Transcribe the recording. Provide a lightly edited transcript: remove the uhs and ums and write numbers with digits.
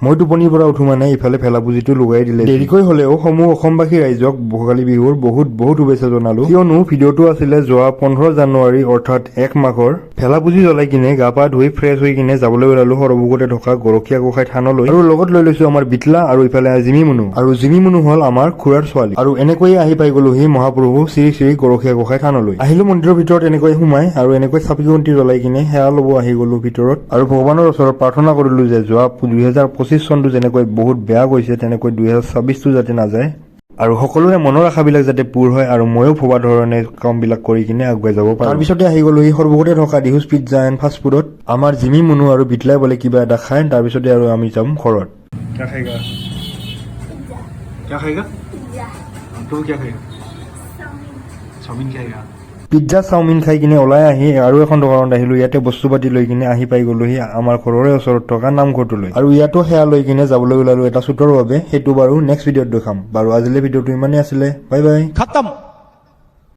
মই টোপনিৰ পৰা উঠো মানে ইফালে ভেলাপুজিটো লগাই দিলে। দেৰিকৈ হলেও সমূহ অসমবাসী ৰাইজক ভোগালী বিহুৰ বহুত শুভেচ্ছা জনালো, কিয়নো ভিডিঅ'টো আছিলে যোৱা 15 জানুৱাৰী অৰ্থাৎ 1 মাঘৰ। ভেলাপুজি জ্বলাই কিনে গা পা ধুই ফ্ৰেছ হৈ কিনে যাবলৈ ওলালো সৰভোগতে থকা গৰখীয়া গোসাঁই থানলৈ, আৰু লগত লৈ লৈছো আমাৰ বিটলা আৰু ইফালে জিমি মুনু। আৰু জিমি মুনু হল আমাৰ খুৰাৰ ছোৱালী। আৰু এনেকৈয়ে আহি পাই গলোহি মহাপ্ৰভু শ্ৰী শ্ৰী গৰখীয়া গোসাঁই থানলৈ। আহিলো মন্দিৰৰ ভিতৰত এনেকৈ সোমাই আৰু এনেকৈ চাকি বন্তি জ্বলাই কিনে সেৱা ল'ব আহি গলো ভিতৰত, আৰু ভগৱানৰ ওচৰত প্ৰাৰ্থনা কৰিলো যে যোৱা 2025 চনটো যেনেকৈ বহুত বেয়া গৈছে তেনেকৈ 2026টো যাতে নাযায়, আৰু সকলোৰে মনৰ আশাবিলাক যাতে পূৰ হয়, আৰু ময়ো ভবা ধৰণে কামবিলাক কৰি কিনে আগুৱাই যাব পাৰো। তাৰপিছতে আহি গলো সি সৰ্বগতে থকা দিহুজ পিজ্জা এণ্ড ফাষ্ট ফুডত। আমাৰ জিমি মুনু আৰু বিটলাই বোলে কিবা এটা খায়, তাৰপিছতে আৰু আমি যাম ঘৰত। क्या खाएगा? क्या खाएगा? तू क्या खाएगा? चाउमिन खाएगा। পিজ্জা চাওমিন খাই কিনে ওলাই আহি আৰু এখন দোকানত আহিলো। ইয়াতে বস্তু পাতি লৈ কিনে আহি পাই গলোহি আমাৰ ঘৰৰে ওচৰত থকা নামঘৰটোলৈ, আৰু ইয়াতো সেয়া লৈ কিনে যাবলৈ ওলালো এটা শ্বুটৰ বাবে। সেইটো বাৰু নেক্সট ভিডিঅ'ত দেখাম। বাৰু আজিলৈ ভিডিঅ'টো ইমানেই আছিলে। Bye bye. खत्म।